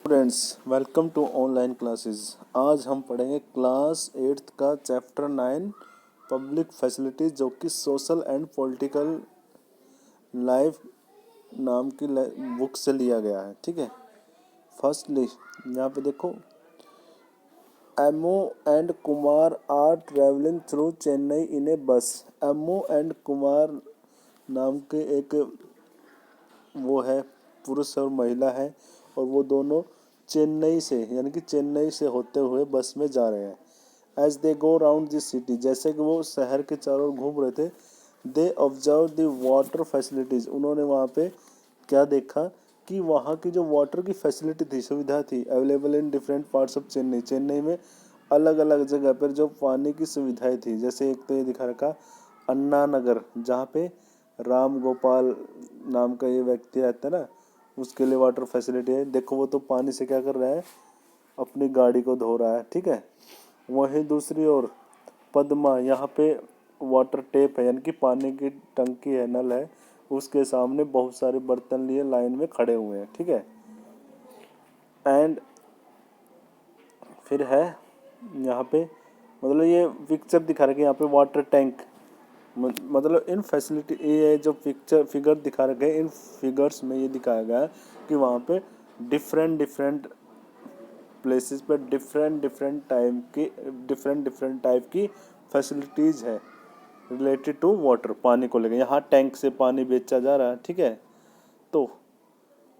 Students, welcome to online classes. आज हम पढ़ेंगे क्लास 8th का चैप्टर 9 पब्लिक फैसिलिटीज, जो कि सोशल एंड पॉलिटिकल लाइफ नाम की बुक से लिया गया है। ठीक है। फर्स्टली यहाँ पे देखो, Mo and Kumar are travelling through Chennai in a bus. Mo and Kumar नाम के एक वो है, पुरुष और महिला है, और वो दोनों चेन्नई से यानी कि चेन्नई से होते हुए बस में जा रहे हैं। As they go round this city, जैसे कि वो शहर के चारों ओर घूम रहे थे, they observe the water facilities. उन्होंने वहाँ पे क्या देखा कि वहाँ की जो वाटर की फैसिलिटी थी, सुविधा थी, available in different parts of Chennai. Chennai में अलग अलग जगह पर जो पानी की सुविधाएं थी, जैसे एक तो ये दिखा रखा अन्ना नगर, जहाँ पे राम गोपाल नाम का ये व्यक्ति रहता है ना, उसके लिए वाटर फैसिलिटी है। देखो वो तो पानी से क्या कर रहा है, अपनी गाड़ी को धो रहा है। ठीक है। वहीं दूसरी ओर पद्मा, यहाँ पे वाटर टेप है, यानी कि पानी की टंकी है, नल है, उसके सामने बहुत सारे बर्तन लिए लाइन में खड़े हुए हैं। ठीक है। एंड फिर है यहाँ पे, मतलब ये पिक्चर दिखा रखे यहाँ पे वाटर टैंक, मतलब इन फैसिलिटी, ये जो फिगर दिखा रखे हैं, इन फिगर्स में ये दिखाया गया है कि वहाँ पे डिफरेंट प्लेसेस पे डिफरेंट टाइप की फैसिलिटीज़ है रिलेटेड टू वाटर, पानी को लेकर। यहाँ टैंक से पानी बेचा जा रहा है। ठीक है। तो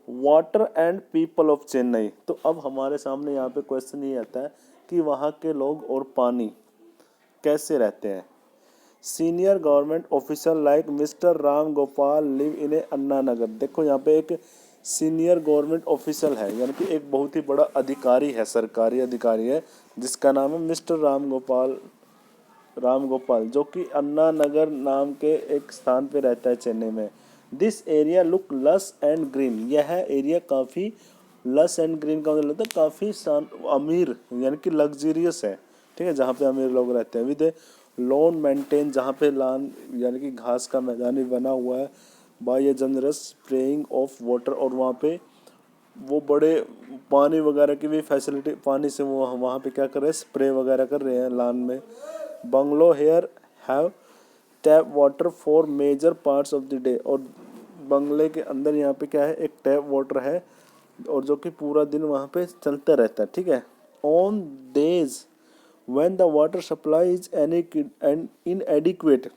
water and people of Chennai, तो अब हमारे सामने यहाँ पे क्वेश्चन ये आता है कि वहाँ के लोग और पानी कैसे रहते हैं। Senior government officer like Mr Ram Gopal live in a Anna Nagar. देखो यहाँ पे एक सीनियर गवर्नमेंट ऑफिसर है, यानी कि एक बहुत ही बड़ा अधिकारी है, सरकारी अधिकारी है, जिसका नाम है मिस्टर राम गोपाल, जो कि अन्ना नगर नाम के एक स्थान पे रहता है चेन्नई में। दिस एरिया लुक लस एंड ग्रीन, यह एरिया काफ़ी लस एंड ग्रीन का मतलब होता है काफ़ी अमीर, यानी कि लग्जरियस है। ठीक है। जहाँ पे अमीर लोग रहते हैं। विद लॉन मेंटेन, जहाँ पे लॉन यानी कि घास का मैदान भी बना हुआ है, by a generous spraying of water, और वहाँ पे वो बड़े पानी वगैरह की भी फैसिलिटी, पानी से वो वहाँ पे क्या कर रहे हैं, स्प्रे वगैरह कर रहे हैं लॉन में। Bungalow here have tap water for major parts of the day, और बंगले के अंदर यहाँ पे क्या है, एक टैप वाटर है, और जो कि पूरा दिन वहाँ पे चलता रहता है। ठीक है। On days when the water supply is इनएडिक्वेट,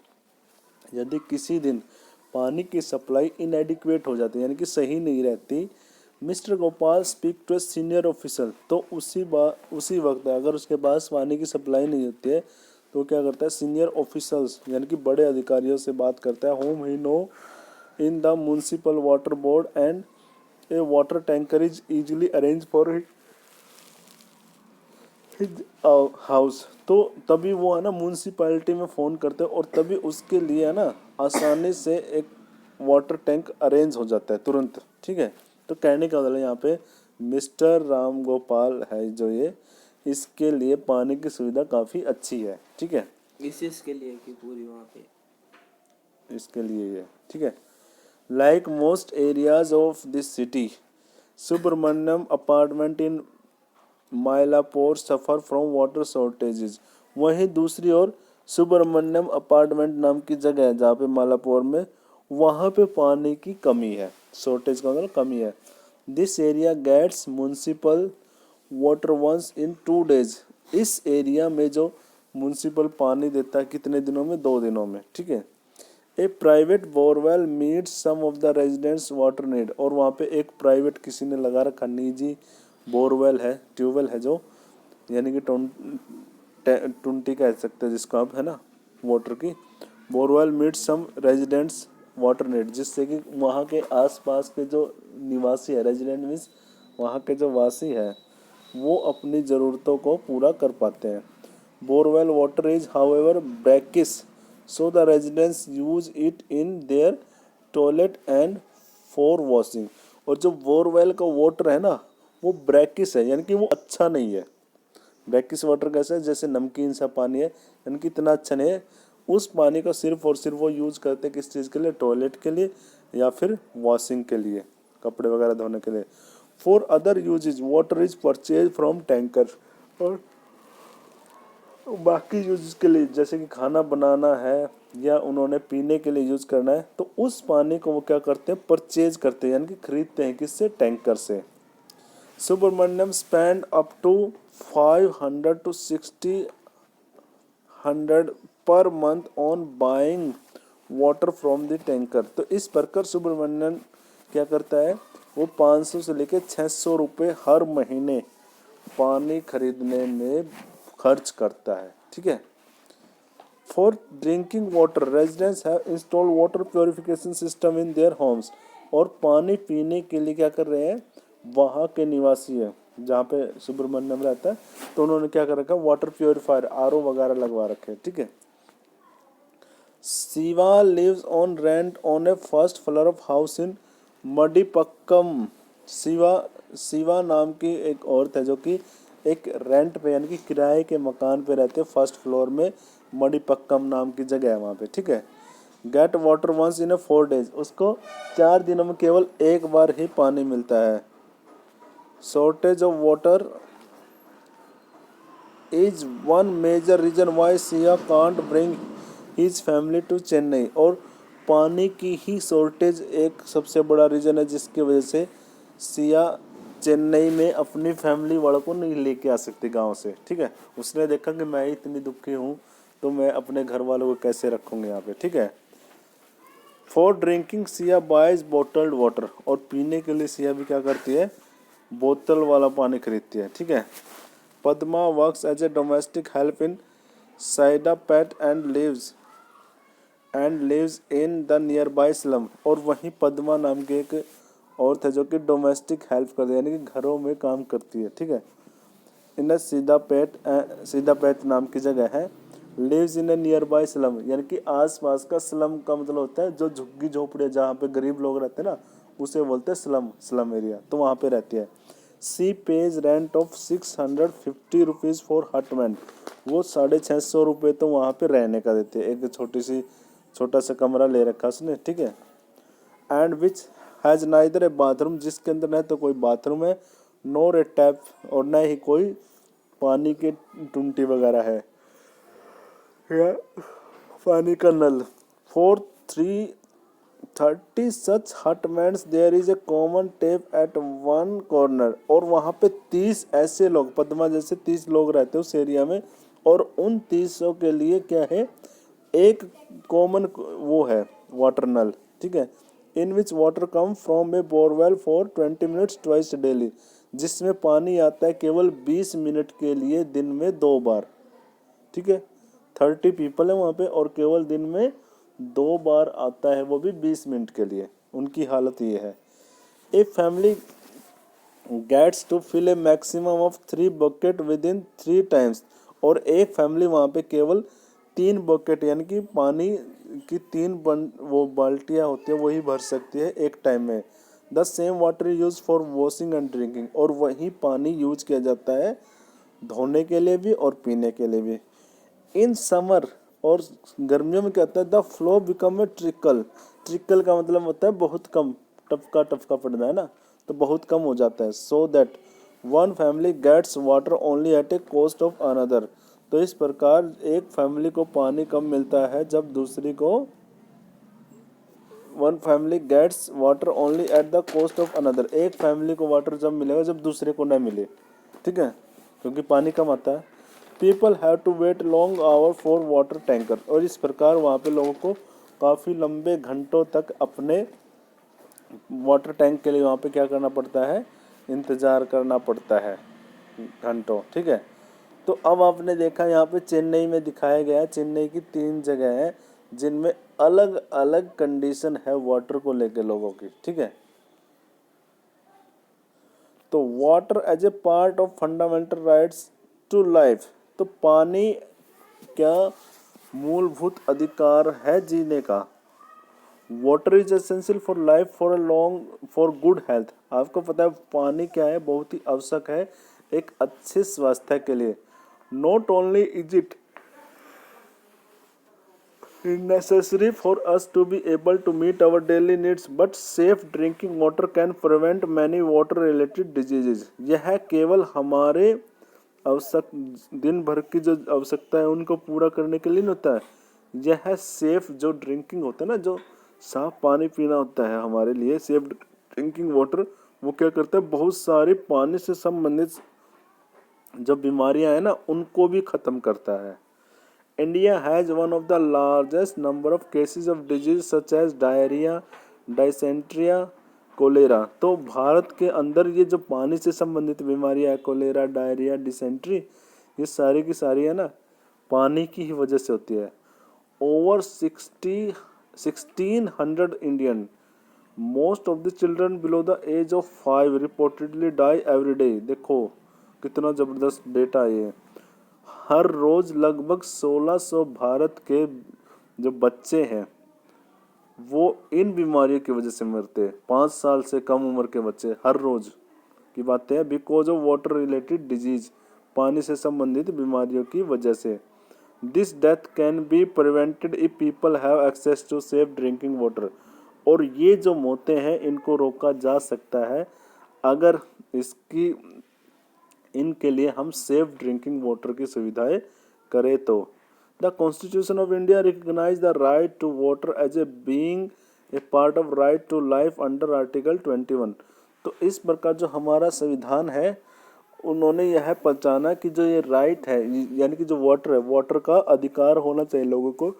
यदि किसी दिन पानी की सप्लाई इनएडिक्वेट हो जाती है, यानी कि सही नहीं रहती, mister Gopal speak to a senior officer, तो उसी वक्त अगर उसके पास पानी की सप्लाई नहीं होती है, तो क्या करता है, सीनियर ऑफिसर्स यानी कि बड़े अधिकारियों से बात करता है, home he no in the municipal water board, and A water tanker is easily arrange for his house. तो तभी वो है ना म्यूनसिपैलिटी में फ़ोन करते हैं, और तभी उसके लिए है ना आसानी से एक वाटर टैंक अरेंज हो जाता है तुरंत। ठीक है। तो कहने का मतलब यहाँ पे मिस्टर राम गोपाल है जो ये, इसके लिए पानी की सुविधा काफ़ी अच्छी है। ठीक है। इसके लिए कि पूरी वहाँ पे इसके लिए ये ठीक है। Like most areas of this city, Subramaniam apartment in Mylapore suffer from water shortages. वहीं दूसरी ओर सुब्रमण्यम अपार्टमेंट नाम की जगह है, जहाँ पे मालापुर में, वहाँ पे पानी की कमी है, शॉर्टेज का मतलब कमी है। This area gets municipal water once in 2 days। इस एरिया में जो म्यूनसिपल पानी देता है कितने दिनों में, 2 दिनों में। ठीक है। A private borewell meets some of the residents water need, और वहाँ पे एक प्राइवेट किसी ने लगा रखा निजी बोरवेल है, ट्यूबवेल है, जो यानी कि टुंटी कह सकते हैं जिसको आप, है ना, वाटर की। बोरवेल मीट्स सम रेजिडेंट्स वाटर नीड, जिससे कि वहाँ के आसपास के जो निवासी है, रेजिडेंट मीन्स वहाँ के जो वासी है, वो अपनी ज़रूरतों को पूरा कर पाते हैं। Borewell water is however brackish, so the residents use it in their toilet and for washing. और जो बोरवेल का वाटर है ना, वो ब्रैकिश है, यानी कि वो अच्छा नहीं है। ब्रैकिश वाटर कैसा है, जैसे नमकीन सा पानी है, यानी कि इतना अच्छा नहीं है। उस पानी का सिर्फ और सिर्फ वो यूज़ करते हैं किस चीज़ के लिए, टॉयलेट के लिए या फिर वॉशिंग के लिए, कपड़े वगैरह धोने के लिए। For other usages water is purchase from tanker. और बाकी यूज के लिए जैसे कि खाना बनाना है या उन्होंने पीने के लिए यूज करना है तो उस पानी को वो क्या करते हैं, परचेज करते हैं, यानी कि खरीदते हैं। किससे? टैंकर से। Subramaniam spend up to 500 to 60 per month on buying water from the tanker. तो इस प्रकार सुब्रमण्यम क्या करता है, वो 500 से लेकर 600 रुपये हर महीने पानी खरीदने में खर्च करता है। ठीक है। For drinking water residents have installed water purification system in their homes. और पानी पीने के लिए क्या कर रहे हैं, वहाँ के निवासी है जहाँ पे सुब्रमण्यम रहता है, तो उन्होंने क्या कर रखा है, वाटर प्योरीफायर आरओ वगैरह लगवा रखे हैं। ठीक है। Shiva lives on rent on a first floor of house in Madipakkam. Shiva नाम की एक औरत है जो कि एक रेंट पे यानी कि किराए के मकान पे रहते हैं, फर्स्ट फ्लोर में, मडीपक्कम नाम की जगह है वहाँ पे। ठीक है। Get water once in a 4 days। उसको 4 दिनों में केवल एक बार ही पानी मिलता है। Shortage of water is one major reason why Siya can't bring his family to Chennai. और पानी की ही शॉर्टेज एक सबसे बड़ा रीजन है जिसकी वजह से सिया चेन्नई में अपनी फैमिली वालों को नहीं लेके आ सकती गांव से। ठीक है। उसने देखा कि मैं इतनी दुखी हूँ तो मैं अपने घर वालों को कैसे रखूँगी यहाँ पे। ठीक है। For drinking Siya buys bottled water. और पीने के लिए सिया भी क्या करती है, बोतल वाला पानी खरीदती है। ठीक है। Padma works as a domestic help in Saidapet and lives in the nearby slum. और वहीं पद्मा नाम की एक औरत है जो कि डोमेस्टिक हेल्प करती है, यानी कि घरों में काम करती है। ठीक है। इन सीधापेट नाम की जगह है। Lives in a nearby slum, यानी कि आसपास का स्लम का मतलब होता है जो झुग्गी झोपड़ियाँ जहाँ पे गरीब लोग रहते हैं ना, उसे बोलते हैं स्लम एरिया। तो वहाँ पे रहती है। She pays rent of 650 rupees for hutment. वो 650 रुपये तो वहाँ पे रहने का देते हैं, एक छोटा सा कमरा ले रखा उसने। ठीक है। And which has neither A bathroom, जिसके अंदर न तो कोई बाथरूम है, नोर ए टैप, और न ही कोई पानी की टुंटी वगैरह है या पानी का नल। For 330 such hutments there is a common tap at one corner. और वहाँ पे 30 ऐसे लोग, पद्मा जैसे 30 लोग रहते हैं उस एरिया में, और उन 30 के लिए क्या है, एक कॉमन वो है वाटर नल। ठीक है। In which water come from a borewell for 20 minutes twice daily. जिसमें पानी आता है केवल 20 मिनट के लिए दिन में 2 बार। ठीक है। 30 पीपल है वहाँ पे और केवल दिन में 2 बार आता है, वो भी 20 मिनट के लिए। उनकी हालत ये है। A family gets to fill a maximum of 3 bucket within 3 times. और एक फैमिली वहाँ पे केवल 3 बकेट यानी कि पानी की 3 वो बाल्टियाँ होती है वही भर सकती है एक टाइम में। The same water use for washing and drinking. और वही पानी यूज किया जाता है धोने के लिए भी और पीने के लिए भी। इन समर, और गर्मियों में क्या होता है, the flow become a trickle. Trickle का मतलब होता है बहुत कम, टपका पड़ना है ना, तो बहुत कम हो जाता है। So that one family gets water only at a cost of another. तो इस प्रकार एक फैमिली को पानी कम मिलता है जब दूसरी को, one family gets water only at the cost of another. एक फैमिली को वाटर जब मिलेगा जब दूसरे को न मिले। ठीक है। क्योंकि पानी कम आता है। People have to wait long hour for water tanker. और इस प्रकार वहाँ पे लोगों को काफ़ी लंबे घंटों तक अपने वाटर टैंक के लिए वहाँ पे क्या करना पड़ता है, इंतज़ार करना पड़ता है घंटों। ठीक है। तो अब आपने देखा यहाँ पे चेन्नई में दिखाया गया है, चेन्नई की 3 जगह हैं जिनमें अलग अलग कंडीशन है वाटर को लेके लोगों की। ठीक है। तो water as a part of fundamental rights to life. तो पानी क्या मूलभूत अधिकार है जीने का। Water is essential for life for good health. आपको पता है पानी क्या है, बहुत ही आवश्यक है एक अच्छे स्वास्थ्य के लिए। Not only is it necessary for us to be able to meet our daily needs, but safe drinking water can prevent many water related diseases. यह केवल हमारे आवश्यक दिन भर की जो आवश्यकता है उनको पूरा करने के लिए नहीं होता है। यह सेफ जो ड्रिंकिंग होता है ना, जो साफ पानी पीना होता है हमारे लिए, सेफ ड्रिंकिंग वाटर, वो क्या करता है, बहुत सारी पानी से संबंधित जो बीमारियां हैं ना उनको भी खत्म करता है। India has one of the largest number of cases of disease such as diarrhea, dysentery, cholera। तो भारत के अंदर ये जो पानी से संबंधित बीमारियां है, कोलेरा, डायरिया, डिसेंट्री, ये सारी की सारी है ना पानी की ही वजह से होती है। Over 1600 Indian, most of the children below the age of 5 reportedly die every day. देखो कितना जबरदस्त डेटा है ये। हर रोज लगभग 1600 भारत के जो बच्चे हैं वो इन बीमारियों की वजह से मरते हैं। 5 साल से कम उम्र के बच्चे हर रोज की बात है, because of water related disease, पानी से संबंधित बीमारियों की वजह से। This death can be prevented if people have access to safe drinking water. और ये जो मौतें हैं इनको रोका जा सकता है अगर इसकी इनके लिए हम सेफ ड्रिंकिंग वाटर की सुविधाएं करें तो। The constitution of India recognise the right to water as a being a part of right to life under article 21। तो इस प्रकार जो हमारा संविधान है उन्होंने यह पहचाना कि जो ये राइट है, यानी कि जो वाटर है, वाटर का अधिकार होना चाहिए लोगों को,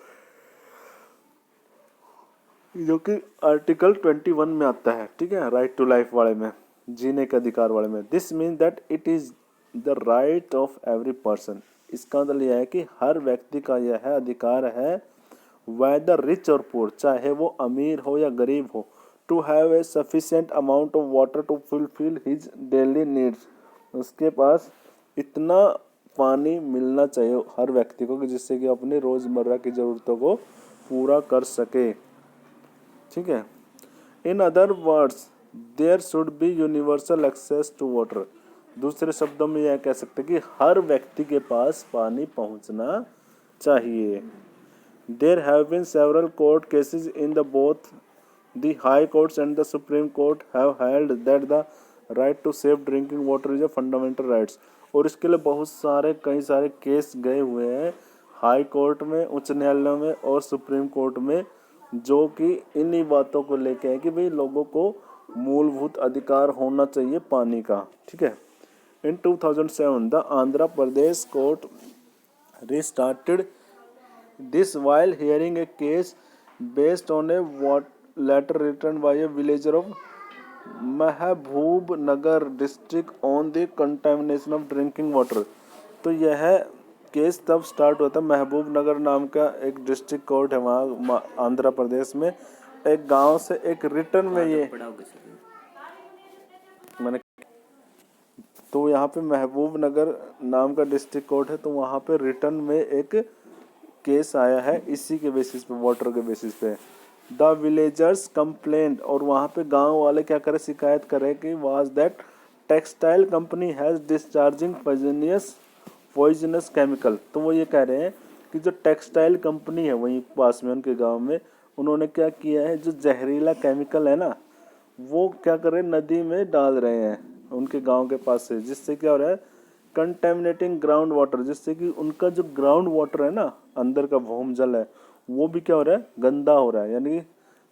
जो कि आर्टिकल 21 में आता है। ठीक है, राइट टू लाइफ वाले में, जीने के अधिकार वाले में। This mean that it is the right of every person. इसका मतलब यह है कि हर व्यक्ति का यह अधिकार है, वेदर रिच और पुअर, चाहे वो अमीर हो या गरीब हो, to have a sufficient amount of water to fulfil his daily needs. उसके पास इतना पानी मिलना चाहिए हर व्यक्ति को कि जिससे कि अपनी रोजमर्रा की जरूरतों को पूरा कर सके। ठीक है, in other words there should be universal access to water. दूसरे शब्दों में यह कह सकते हैं कि हर व्यक्ति के पास पानी पहुंचना चाहिए। There have been several court cases in the both the high courts and the supreme court have held that the right to safe drinking water is a fundamental rights. और इसके लिए बहुत सारे कई सारे केस गए हुए हैं हाई कोर्ट में, उच्च न्यायालयों में और सुप्रीम कोर्ट में, जो कि इन्हीं बातों को लेके है कि भाई लोगों को मूलभूत अधिकार होना चाहिए पानी का। ठीक है, इन 2007 the Andhra Pradesh court restarted this while hearing a case based on a letter written by a villager of Mahbubnagar district on the contamination of drinking water. तो यह केस तब स्टार्ट हुआ था, महबूब नगर नाम का एक डिस्ट्रिक्ट कोर्ट है वहाँ आंध्र प्रदेश में, एक गांव से एक रिटर्न में ये मैंने, तो यहाँ पे महबूब नगर नाम का डिस्ट्रिक्ट कोर्ट है, तो वहाँ पे रिटर्न में एक केस आया है इसी के बेसिस पे, वाटर के बेसिस पे। द विलेजर्स कंप्लेंट, और वहाँ पे गांव वाले क्या करे, शिकायत करे कि was that textile company has discharging poisonous chemical. तो वो ये कह रहे हैं कि जो टेक्सटाइल कंपनी है वहीं पास में उनके गांव में, उन्होंने क्या किया है, जो जहरीला केमिकल है ना वो क्या कर रहे हैं, नदी में डाल रहे हैं उनके गांव के पास से, जिससे क्या हो रहा है, कंटेमिनेटिंग ग्राउंड वाटर, जिससे कि उनका जो ग्राउंड वाटर है ना, अंदर का भूम जल है, वो भी क्या हो रहा है, गंदा हो रहा है। यानी कि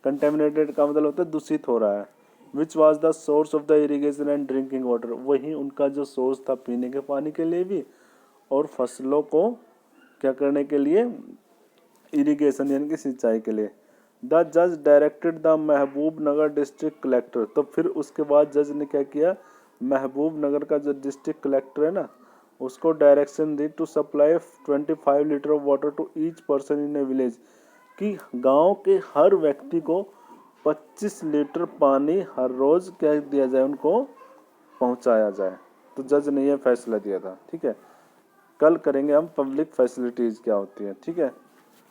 कंटेमिनेटेड का मतलब होता है दूषित हो रहा है। Which was the source of the irrigation and drinking water, वही उनका जो सोर्स था पीने के पानी के लिए भी और फसलों को क्या करने के लिए, इरिगेशन यानी कि सिंचाई के लिए। द जज directed the Mehboob Nagar district collector, तो फिर उसके बाद जज ने क्या किया, महबूब नगर का जो डिस्ट्रिक्ट कलेक्टर है ना उसको डायरेक्शन दी to supply 25 litre of water to each person in a village, कि गांव के हर व्यक्ति को 25 लीटर पानी हर रोज क्या दिया जाए, उनको पहुंचाया जाए। तो जज ने यह फैसला दिया था। ठीक है, कल करेंगे हम पब्लिक फैसिलिटीज क्या होती है। ठीक है।